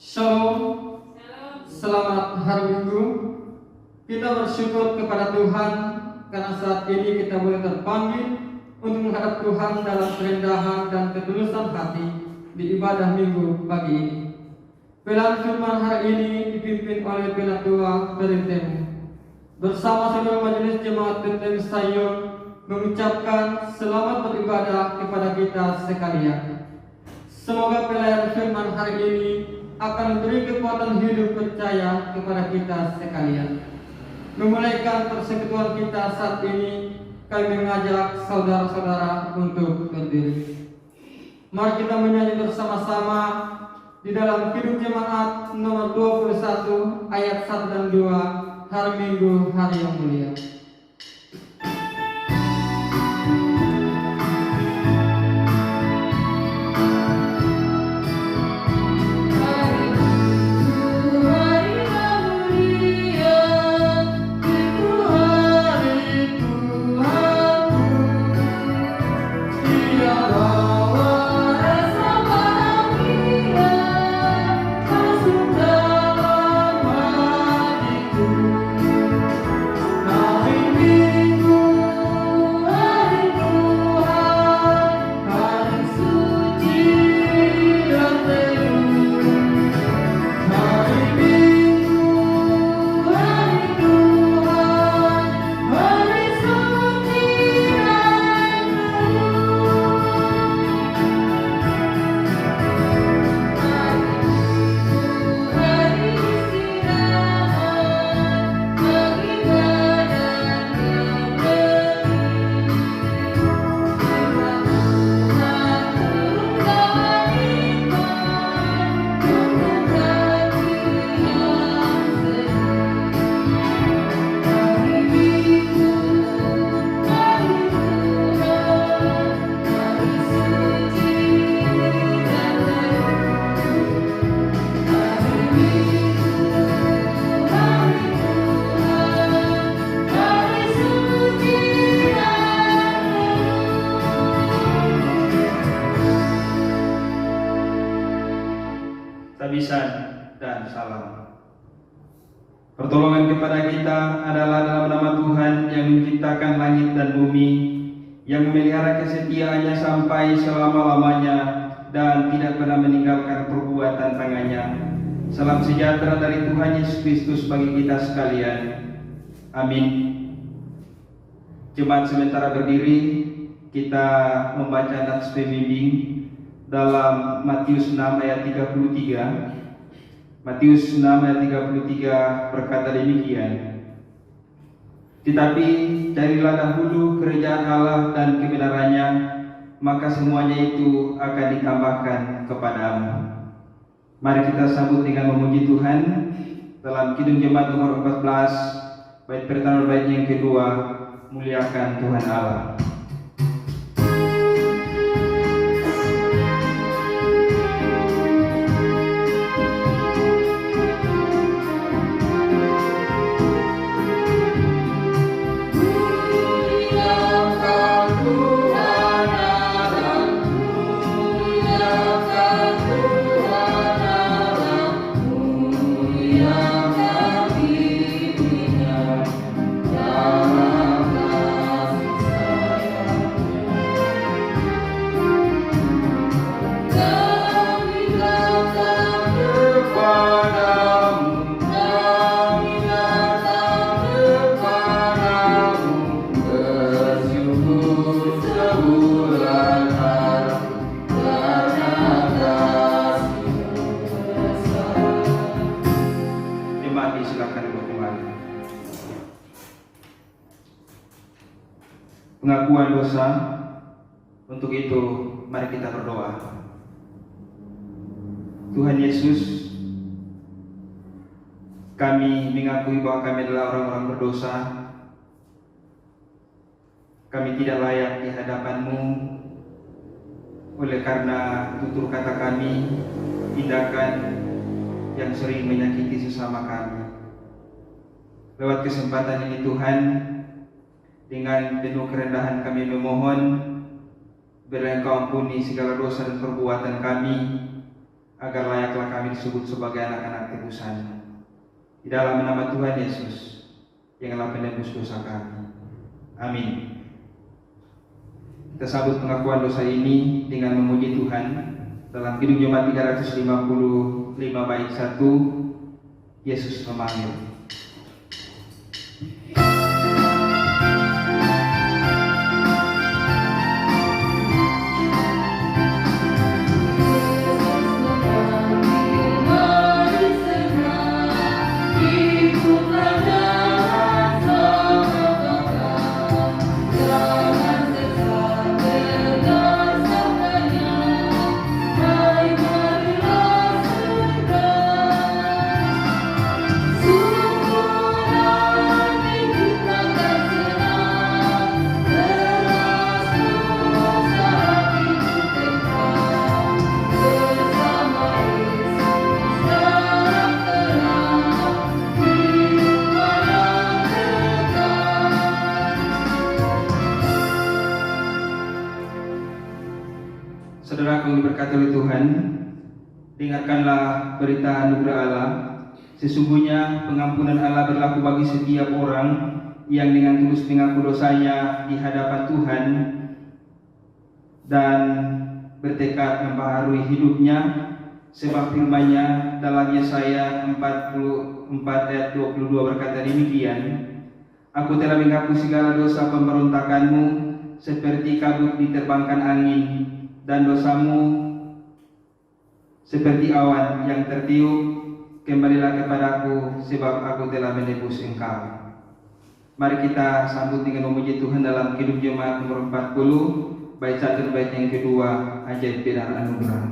Shalom, selamat hari Minggu. Kita bersyukur kepada Tuhan karena saat ini kita boleh terpanggil untuk menghadap Tuhan dalam kerendahan dan ketulusan hati di ibadah Minggu pagi ini. Pelayan firman hari ini dipimpin oleh Penatua Perintemu. Bersama seluruh majelis jemaat Bentem Sayun mengucapkan selamat beribadah kepada kita sekalian. Semoga pelayan firman hari ini akan memberi kekuatan hidup percaya kepada kita sekalian. Memulaikan persekutuan kita saat ini, kami mengajak saudara-saudara untuk berdiri. Mari kita menyanyi bersama-sama di dalam Kidung Jemaat nomor 21 ayat 1 dan 2, hari Minggu, hari yang mulia. Tabisan dan salam. Pertolongan kepada kita adalah dalam nama Tuhan yang menciptakan langit dan bumi, yang memelihara kesetiaannya sampai selama-lamanya dan tidak pernah meninggalkan perbuatan tangannya. Salam sejahtera dari Tuhan Yesus Kristus bagi kita sekalian. Amin. Jemaat sementara berdiri, kita membaca nats pembimbing dalam Matius 6 ayat 33. Matius 6 ayat 33 berkata demikian: Tetapi carilah dahulu kerajaan Allah dan kebenarannya, maka semuanya itu akan ditambahkan kepadamu. Mari kita sambut dengan memuji Tuhan dalam Kidung Jemaat nomor 14, bait pertama bait yang kedua, muliakan Tuhan Allah. Pengakuan dosa. Untuk itu mari kita berdoa. Tuhan Yesus, kami mengakui bahwa kami adalah orang-orang berdosa. Kami tidak layak di hadapan-Mu oleh karena tutur kata kami, tindakan yang sering menyakiti sesama kami. Lewat kesempatan ini Tuhan, dengan penuh kerendahan kami memohon, biarlah Engkau ampuni segala dosa dan perbuatan kami, agar layaklah kami disebut sebagai anak-anak tebusan. Di dalam nama Tuhan Yesus yang telah menebus dosa kami. Amin. Kita sambut pengakuan dosa ini dengan memuji Tuhan dalam Kidung Jemaat 355 bait 1, Yesus memanggil. Saudara yang diberkati oleh Tuhan, dengarkanlah berita anugerah Allah. Sesungguhnya pengampunan Allah berlaku bagi setiap orang yang dengan tulus mengaku dosanya di hadapan Tuhan dan bertekad membaharui hidupnya, sebab firman-Nya dalam Yesaya 44 ayat 22 berkata demikian, Aku telah menghapus segala dosa pemberontakanmu seperti kabut diterbangkan angin, dan dosamu seperti awan yang tertiup. Kembalilah kepadaku, sebab aku telah menebus engkau. Mari kita sambut dengan memuji Tuhan dalam Kidung Jemaat nomor 40 bait 1 dan bait yang kedua, ajaib dan anugerah.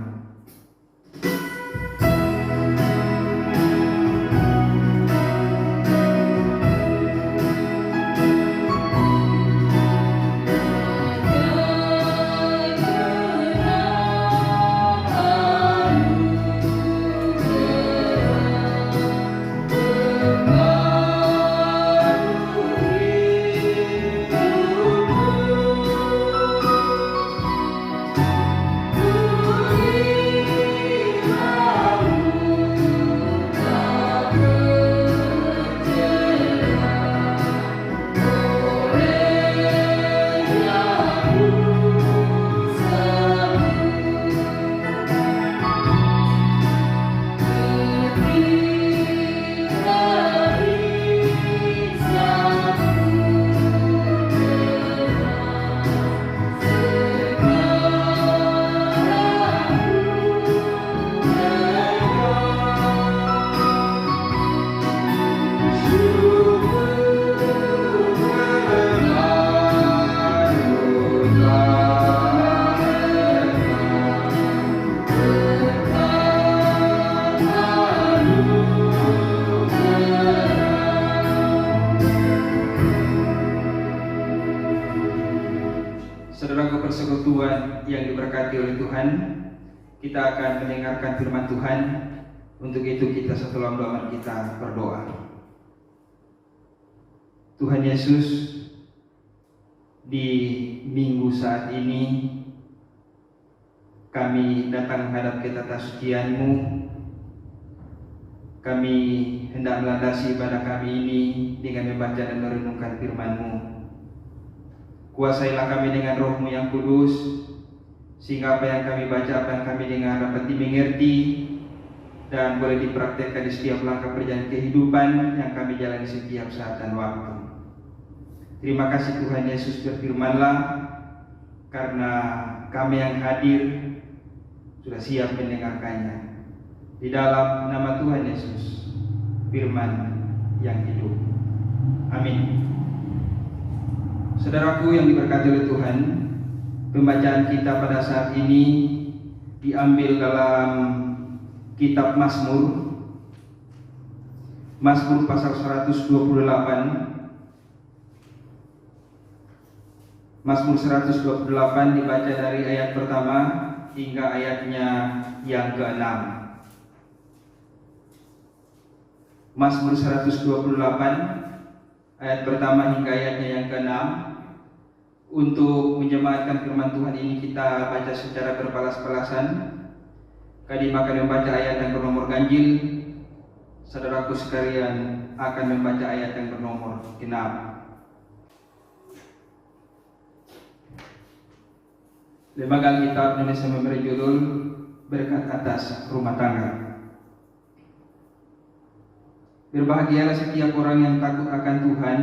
Saudaraku persekutuan yang diberkati oleh Tuhan, kita akan mendengarkan firman Tuhan. Untuk itu kita setelah doa kita berdoa. Tuhan Yesus, di minggu saat ini kami datang menghadap ke tata sucian-Mu. Kami hendak melandasi ibadah kami ini dengan membaca dan merenungkan firman-Mu. Kuasailah kami dengan Roh-Mu yang kudus, sehingga apa yang kami baca, apa yang kami dengar dapat dimengerti dan boleh dipraktekkan di setiap langkah perjalanan kehidupan yang kami jalani setiap saat dan waktu. Terima kasih Tuhan Yesus, berfirman-Lah, karena kami yang hadir sudah siap mendengarkannya. Di dalam nama Tuhan Yesus, firman yang hidup. Amin. Saudaraku yang diberkati oleh Tuhan, pembacaan kita pada saat ini diambil dalam kitab Mazmur pasal 128. Mazmur 128 dibaca dari ayat pertama hingga ayatnya yang ke-6. Mazmur 128 ayat pertama hingga ayatnya yang ke-6. Untuk menjemaatkan firman Tuhan ini kita baca secara berbalas-balasan. Kadim akan membaca ayat yang bernomor ganjil. Saudaraku sekalian akan membaca ayat yang bernomor 6. Lembaga Alkitab Indonesia memberi judul Berkat Atas Rumah Tangga. Berbahagialah setiap orang yang takut akan Tuhan,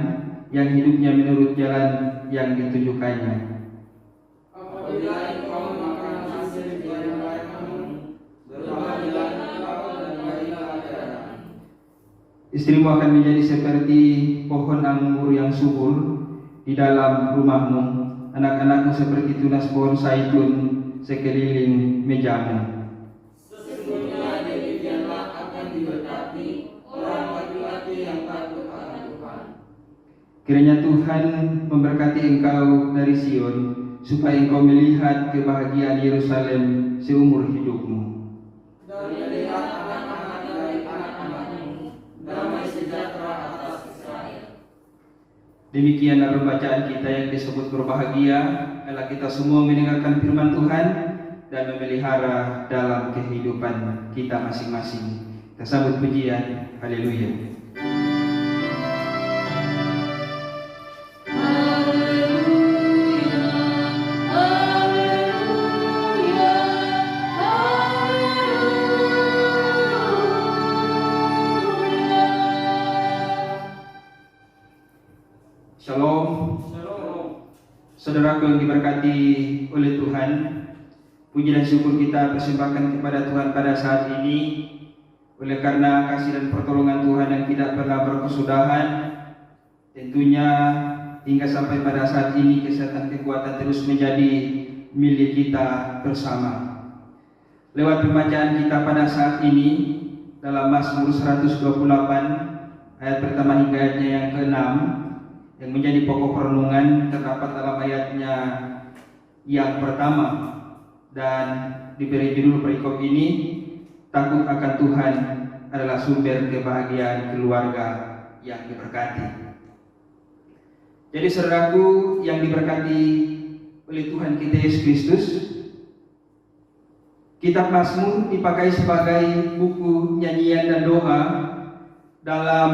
yang hidupnya menurut jalan yang ditunjukkannya. Apabila engkau makan hasil jerih-jerihmu, berbahagialah engkau dan bagilah ajaran. Istrimu akan menjadi seperti pohon anggur yang subur di dalam rumahmu, anak-anakmu seperti tunas pohon zaitun sekeliling mejamu. Sesungguhnya demikianlah akan diberkati orang laki-laki yang takut akan Tuhan. Kiranya Tuhan memberkati engkau dari Sion, supaya engkau melihat kebahagiaan Yerusalem seumur hidupmu. Dan melihat anak-anak dari anak-anakmu, damai sejahtera atas Israel. Demikianlah pembacaan kita yang disebut berbahagia. Adalah kita semua mendengarkan firman Tuhan dan memelihara dalam kehidupan kita masing-masing. Kita sambut pujian. Haleluya. Shalom. Saudaraku yang diberkati oleh Tuhan, puji dan syukur kita persembahkan kepada Tuhan pada saat ini, oleh karena kasih dan pertolongan Tuhan yang tidak pernah berkesudahan. Tentunya hingga sampai pada saat ini kesehatan kekuatan terus menjadi milik kita bersama. Lewat pembacaan kita pada saat ini dalam Mazmur 128 ayat pertama hingga ayatnya yang ke-6, yang menjadi pokok perenungan terdapat dalam ayatnya yang pertama dan diberi judul perikop ini, takut akan Tuhan adalah sumber kebahagiaan keluarga yang diberkati. Jadi saudaraku yang diberkati oleh Tuhan kita Yesus Kristus, kitab Mazmur dipakai sebagai buku nyanyian dan doa dalam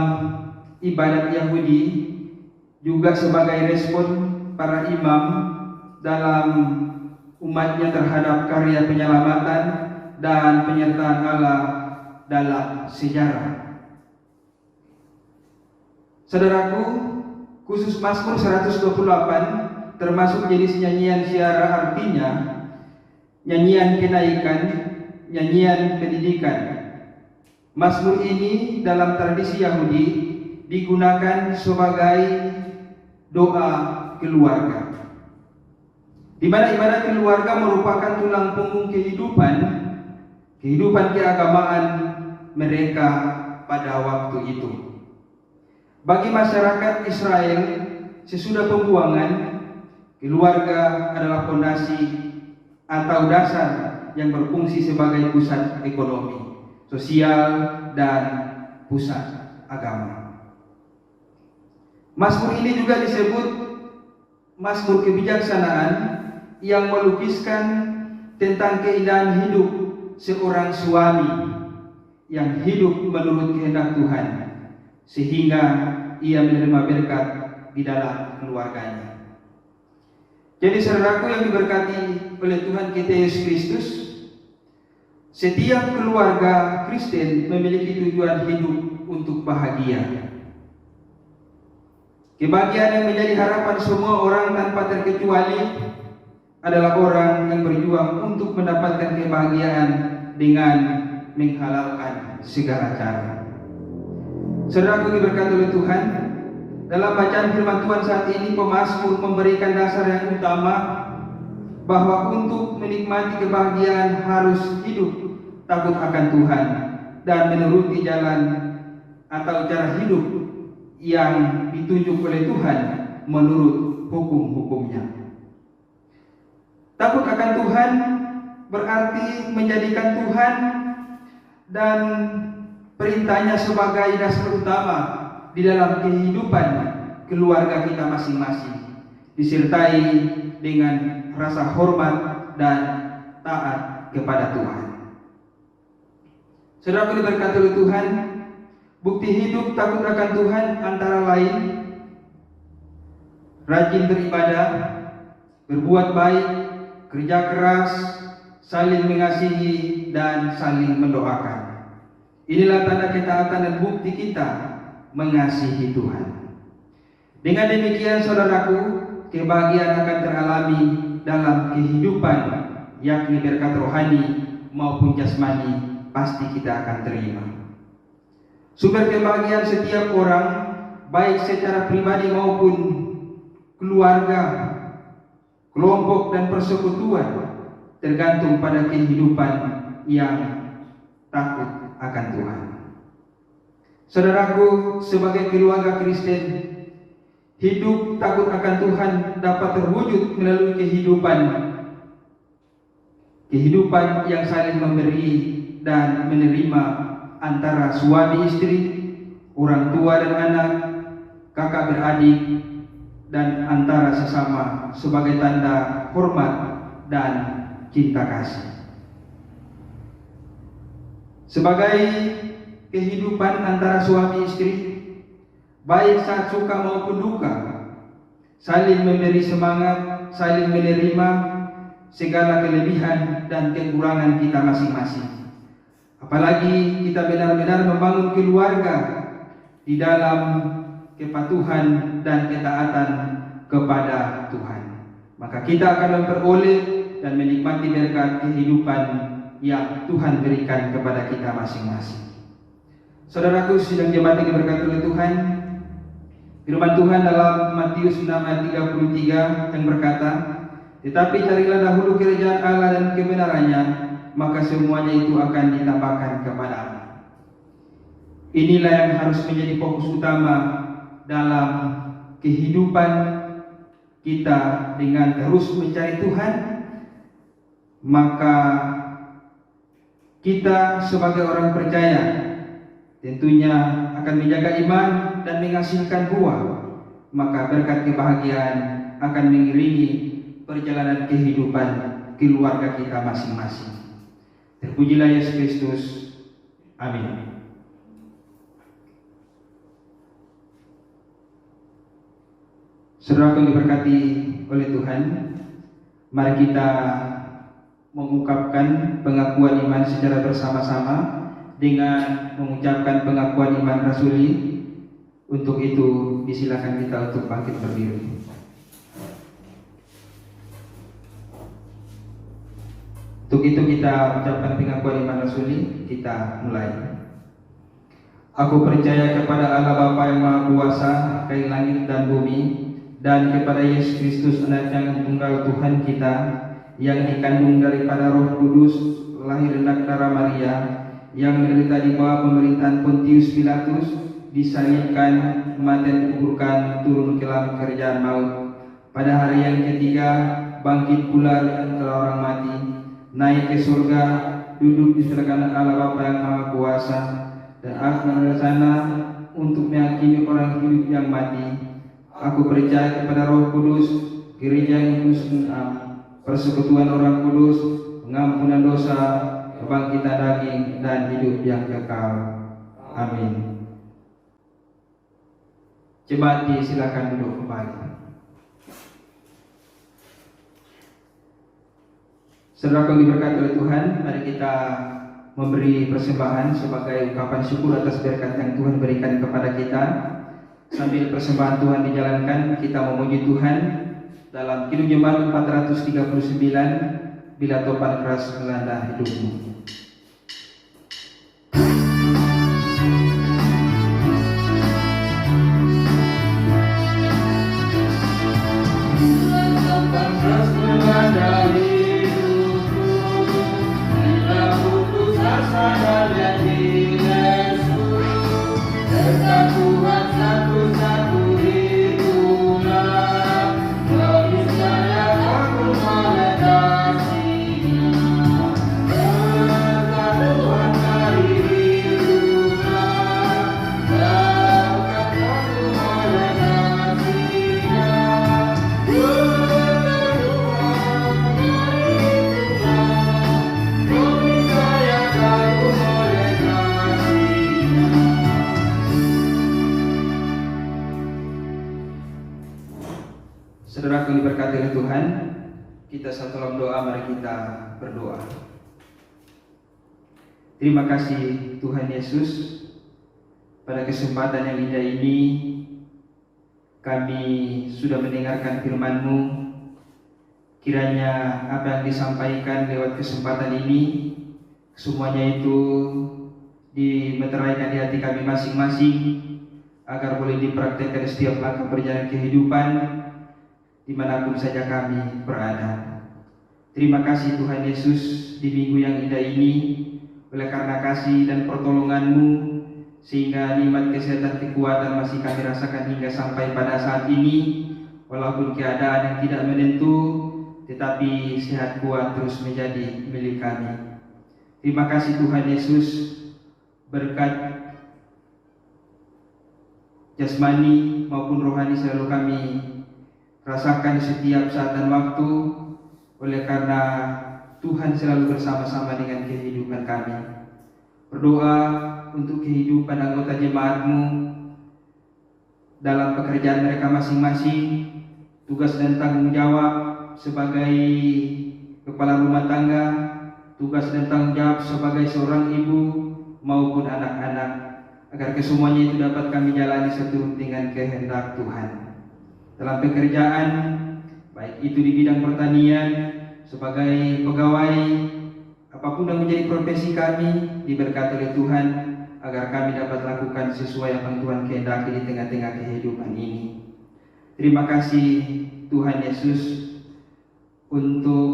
ibadat Yahudi, juga sebagai respon para imam dalam umatnya terhadap karya penyelamatan dan penyertaan Allah dalam sejarah. Saudaraku, khusus Mazmur 128 termasuk jenis nyanyian syiara, artinya nyanyian kenaikan, nyanyian pendidikan. Mazmur ini dalam tradisi Yahudi digunakan sebagai doa keluarga, di mana ibadah keluarga merupakan tulang punggung kehidupan keagamaan mereka pada waktu itu. Bagi masyarakat Israel sesudah pembuangan, keluarga adalah fondasi atau dasar yang berfungsi sebagai pusat ekonomi, sosial, dan pusat agama. Mazmur ini juga disebut Mazmur kebijaksanaan yang melukiskan tentang keindahan hidup seorang suami yang hidup menurut kehendak Tuhan, sehingga ia menerima berkat di dalam keluarganya. Jadi saudaraku yang diberkati oleh Tuhan kita Yesus Kristus, setiap keluarga Kristen memiliki tujuan hidup untuk bahagia. Kebahagiaan yang menjadi harapan semua orang tanpa terkecuali adalah orang yang berjuang untuk mendapatkan kebahagiaan dengan menghalalkan segala cara. Saudaraku diberkati oleh Tuhan, dalam bacaan firman Tuhan saat ini pemazmur memberikan dasar yang utama bahwa untuk menikmati kebahagiaan harus hidup takut akan Tuhan dan menuruti jalan atau cara hidup yang ditunjuk oleh Tuhan menurut hukum-hukumnya. Takut akan Tuhan berarti menjadikan Tuhan dan perintahnya sebagai dasar utama di dalam kehidupan keluarga kita masing-masing, disertai dengan rasa hormat dan taat kepada Tuhan. Saudaraku diberkati oleh Tuhan, bukti hidup takut akan Tuhan antara lain rajin beribadah, berbuat baik, kerja keras, saling mengasihi, dan saling mendoakan. Inilah tanda ketaatan dan bukti kita mengasihi Tuhan. Dengan demikian saudaraku, kebahagiaan akan teralami dalam kehidupan, yakni berkat rohani maupun jasmani pasti kita akan terima. Sumber kebahagiaan setiap orang, baik secara pribadi maupun keluarga, kelompok dan persekutuan, tergantung pada kehidupan yang takut akan Tuhan. Saudaraku, sebagai keluarga Kristen, hidup takut akan Tuhan dapat terwujud melalui kehidupan yang saling memberi dan menerima antara suami istri, orang tua dan anak, kakak beradik, dan antara sesama sebagai tanda hormat dan cinta kasih. Sebagai kehidupan antara suami istri, baik saat suka maupun duka, saling memberi semangat, saling menerima segala kelebihan dan kekurangan kita masing-masing. Apalagi kita benar-benar membangun keluarga di dalam kepatuhan dan ketaatan kepada Tuhan, maka kita akan memperoleh dan menikmati berkat kehidupan yang Tuhan berikan kepada kita masing-masing. Saudaraku sidang jemaat yang diberkati oleh Tuhan, firman Tuhan dalam Matius 6 ayat 33 yang berkata, tetapi carilah dahulu kerajaan Allah dan kebenarannya, maka semuanya itu akan ditambahkan kepadamu. Inilah yang harus menjadi fokus utama dalam kehidupan kita dengan terus mencari Tuhan. Maka kita sebagai orang percaya tentunya akan menjaga iman dan menghasilkan buah, maka berkat kebahagiaan akan mengiringi perjalanan kehidupan keluarga kita masing-masing. Terpujilah Yesus Kristus. Amin. Saudara yang diberkati oleh Tuhan, mari kita mengungkapkan pengakuan iman secara bersama-sama dengan mengucapkan pengakuan iman rasuli. Untuk itu disilakan kita untuk bangkit berdiri. Untuk itu kita ucapkan pengakuan iman rasuli. Kita mulai. Aku percaya kepada Allah Bapa yang Maha Kuasa, Kain langit dan bumi, dan kepada Yesus Kristus Anak yang tunggal Tuhan kita, yang dikandung daripada Roh Kudus, lahir dari darah Maria, yang menderita di bawah pemerintahan Pontius Pilatus, disalibkan, mati dan dikuburkan, turun ke dalam kerajaan maut. Pada hari yang ketiga bangkit pula setelah orang mati, naik ke surga, duduk di sebelah kanan Allah Bapa yang Maha Kuasa, dan akan ke sana untuk menghakimi orang hidup yang mati. Aku percaya kepada Roh Kudus, gereja yang kudus, persekutuan orang kudus, pengampunan dosa, kebangkitan daging, dan hidup yang kekal. Amin. Jemaat silakan duduk kembali. Saudara yang diberkati oleh Tuhan, mari kita memberi persembahan sebagai ungkapan syukur atas berkat yang Tuhan berikan kepada kita. Sambil persembahan Tuhan dijalankan, kita memuji Tuhan dalam Kidung Jemaat 439, bila topan keras melanda hidupmu. Topan keras melanda hidupku, bila putus asa dan yakin Yesus, berkat Tuhan satu-satu itulah, niscaya aku melekasinya. kita satu dalam doa, mari kita berdoa. Terima kasih Tuhan Yesus, pada kesempatan yang indah ini kami sudah mendengarkan firman-Mu. Kiranya apa yang disampaikan lewat kesempatan ini semuanya itu dimeteraikan di hati kami masing-masing, agar boleh dipraktekkan setiap langkah perjalanan kehidupan dimanapun saja kami berada. Terima kasih Tuhan Yesus, di minggu yang indah ini, oleh karena kasih dan pertolongan-Mu, sehingga nikmat kesehatan kekuatan masih kami rasakan hingga sampai pada saat ini. Walaupun keadaan yang tidak menentu, tetapi sehat kuat terus menjadi milik kami. Terima kasih Tuhan Yesus, berkat jasmani maupun rohani selalu kami rasakan setiap saat dan waktu, oleh karena Tuhan selalu bersama-sama dengan kehidupan kami. Berdoa untuk kehidupan anggota jemaat-Mu dalam pekerjaan mereka masing-masing, tugas dan tanggung jawab sebagai kepala rumah tangga, tugas dan tanggung jawab sebagai seorang ibu maupun anak-anak, agar kesemuanya itu dapat kami jalani seturut dengan kehendak Tuhan. Dalam pekerjaan, baik itu di bidang pertanian, sebagai pegawai, apapun yang menjadi profesi kami, diberkati oleh Tuhan, agar kami dapat lakukan sesuai apa yang Tuhan kehendaki di tengah-tengah kehidupan ini. Terima kasih Tuhan Yesus untuk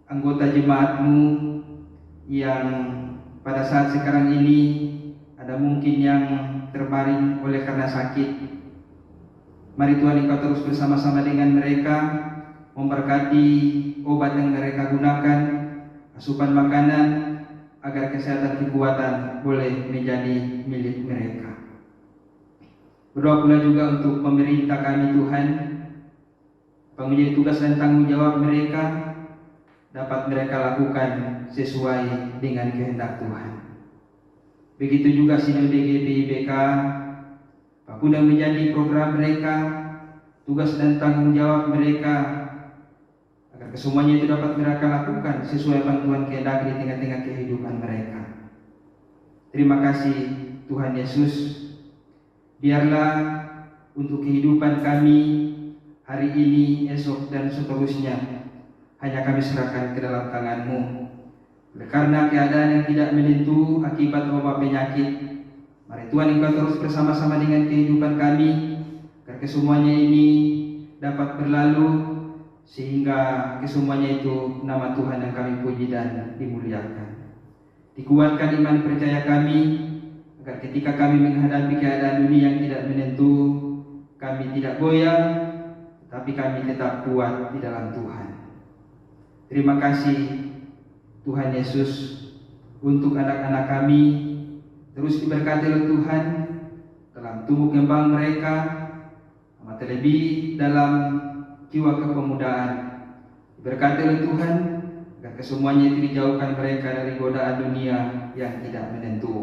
anggota jemaat-Mu yang pada saat sekarang ini ada mungkin yang terbaring oleh karena sakit. Mari Tuhan, Engkau terus bersama-sama dengan mereka, memberkati obat yang mereka gunakan, asupan makanan, agar kesehatan kekuatan boleh menjadi milik mereka. Berdoa pula juga untuk pemerintah kami Tuhan, yang menjadi tugas dan tanggung jawab mereka dapat mereka lakukan sesuai dengan kehendak Tuhan. Begitu juga Sinode GPIBK, apapun yang menjadi program mereka, tugas dan tanggung jawab mereka, agar kesemuanya itu dapat mereka lakukan sesuai apa yang Tuhan kehendaki di tengah-tengah kehidupan mereka. Terima kasih Tuhan Yesus. Biarlah untuk kehidupan kami hari ini, esok dan seterusnya hanya kami serahkan ke dalam tangan-Mu. Karena keadaan yang tidak menentu akibat wabah penyakit, mari Tuhan, Engkau terus bersama-sama dengan kehidupan kami, agar kesemuanya ini dapat berlalu, sehingga kesemuanya itu nama Tuhan yang kami puji dan dimuliakan. Dikuatkan iman percaya kami, agar ketika kami menghadapi keadaan dunia yang tidak menentu, kami tidak goyah, tapi kami tetap kuat di dalam Tuhan. Terima kasih Tuhan Yesus untuk anak-anak kami, terus diberkati oleh Tuhan dalam tumbuh kembang mereka, amat terlebih dalam jiwa kepemudaan. Diberkati oleh Tuhan agar kesemuanya itu dijauhkan mereka dari godaan dunia yang tidak menentu.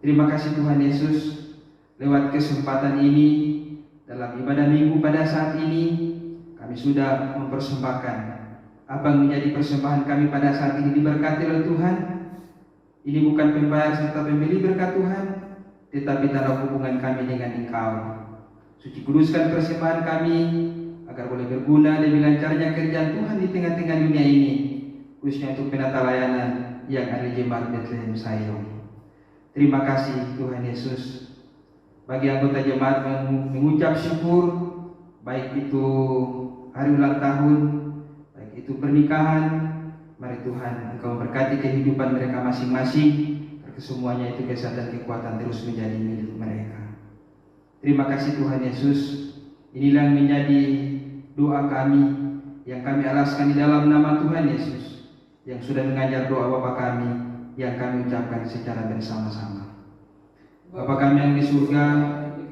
Terima kasih Tuhan Yesus, lewat kesempatan ini dalam ibadah minggu pada saat ini kami sudah mempersembahkan apa yang menjadi persembahan kami pada saat ini. Diberkati oleh Tuhan. Ini bukan pembayar serta pembeli berkat Tuhan, tetapi tanda hubungan kami dengan Engkau. Suci kuduskan persembahan kami agar boleh berguna demi lancarnya kerjaan Tuhan di tengah-tengah dunia ini, khususnya untuk penata layanan yang ada di Jemaat Bethlehem Sayong. Terima kasih Tuhan Yesus. Bagi anggota jemaat yang mengucap syukur, baik itu hari ulang tahun, baik itu pernikahan, mari Tuhan Engkau berkati kehidupan mereka masing-masing, agar semuanya itu kesehatan kekuatan terus menjadi milik mereka. Terima kasih Tuhan Yesus. Inilah yang menjadi doa kami yang kami alaskan di dalam nama Tuhan Yesus, yang sudah mengajar doa Bapa kami yang kami ucapkan secara bersama-sama. Bapa kami yang di surga,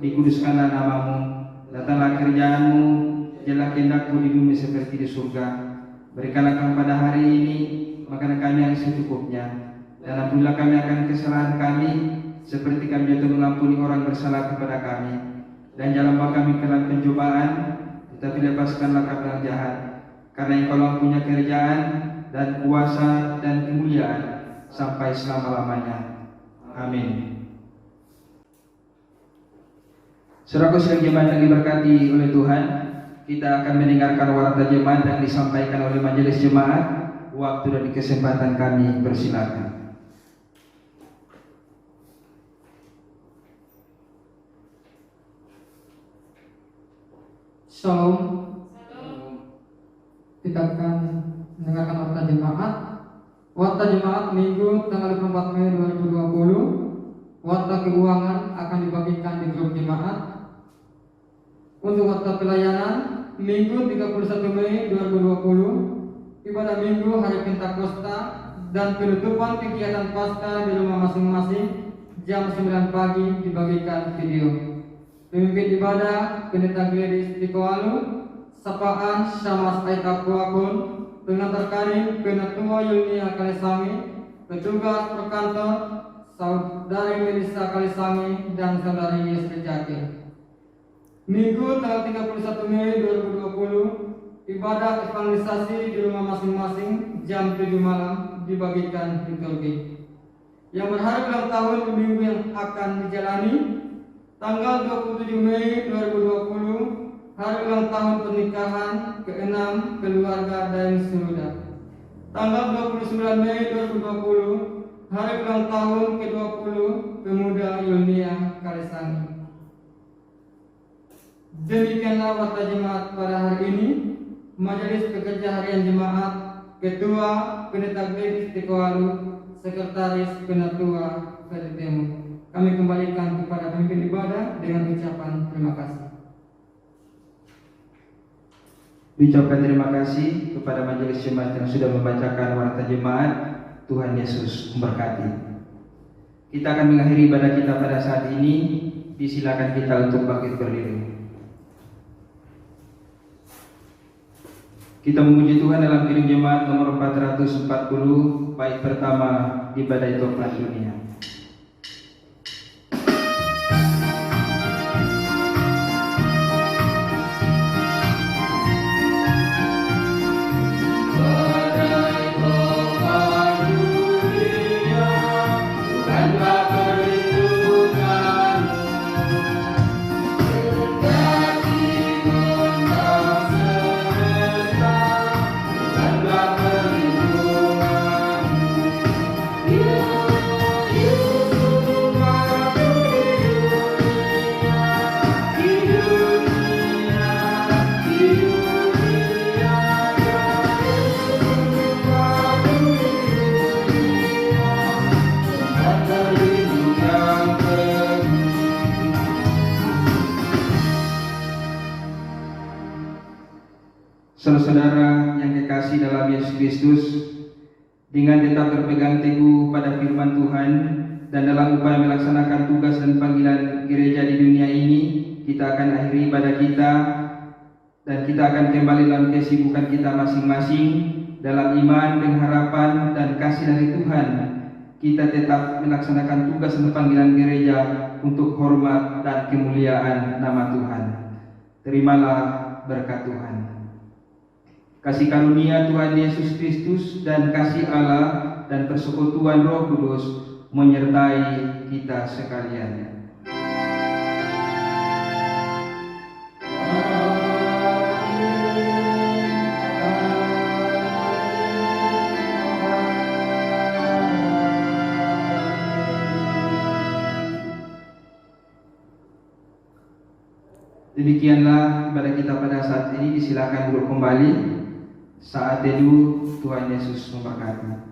dikuduskanlah nama-Mu, datanglah kerjaan-Mu, jadilah kehendak-Mu di bumi seperti di surga. Berikanlah kami pada hari ini makanan kami yang secukupnya, dan ampunilah kami akan kesalahan kami, seperti kami juga mengampuni orang bersalah kepada kami. Dan jangan bawa kami ke dalam pencobaan, tetapi lepaskanlah kami dari jahat. karena Engkau punya kerajaan dan kuasa dan kemuliaan sampai selama-lamanya. Amin. Saudaraku sidang jemaat yang diberkati oleh Tuhan, kita akan mendengarkan warta jemaat yang disampaikan oleh majelis jemaat. Waktu dan kesempatan kami persilakan. Shalom. Kita akan mendengarkan warta jemaat. Warta jemaat Minggu tanggal 24 Mei 2020. Warta keuangan akan dibagikan di grup jemaat. Untuk warta pelayanan Minggu 31 Mei 2020, ibadah Minggu hari Pentakosta dan penutupan kegiatan Paskah di rumah masing-masing jam 9 pagi dibagikan video. Pemimpin ibadah Pendeta Gladys Tikoalu, sapaan Syamas Aita Kuakun, pengantar karim Penatua Yulnia Kalisami, petugas perkantor Saudari Melissa Kalisami dan Saudari Yesri Jaki. Minggu tanggal 31 Mei 2020, ibadah evangelisasi di rumah masing-masing jam 7 malam dibagikan liturgi. Yang berharap ulang tahun di minggu yang akan dijalani, tanggal 27 Mei 2020, hari ulang tahun pernikahan ke-6 keluarga Daeng Suruda. Tanggal 29 Mei 2020, hari ulang tahun ke-20 pemuda Yulnia Kalisangi. Demikianlah warta jemaat pada hari ini. Majelis Pekerja Harian Jemaat, Ketua Pendeta Gladys Tikoalu, Sekretaris Penatua Ferditemu. Kami kembalikan kepada pemimpin ibadah dengan ucapan terima kasih. Ucapkan terima kasih kepada majelis jemaat yang sudah membacakan warta jemaat. Tuhan Yesus memberkati. Kita akan mengakhiri ibadah kita pada saat ini. Disilakan kita untuk bangkit berdiri. Kita memuji Tuhan dalam kirim jemaat nomor 440, bait pertama ibadah Toplas Dunia. Saudara-saudara yang kekasih dalam Yesus Kristus, dengan tetap berpegang teguh pada firman Tuhan dan dalam upaya melaksanakan tugas dan panggilan gereja di dunia ini, kita akan akhiri ibadah kita dan kita akan kembali dalam kesibukan kita masing-masing dalam iman, pengharapan dan kasih dari Tuhan. Kita tetap melaksanakan tugas dan panggilan gereja untuk hormat dan kemuliaan nama Tuhan. Terimalah berkat Tuhan. Kasih karunia Tuhan Yesus Kristus dan kasih Allah dan persekutuan Roh Kudus menyertai kita sekalian. Demikianlah ibadah kita pada saat ini. Disilakan duduk kembali. Saat teduh, Tuhan Yesus memberkati.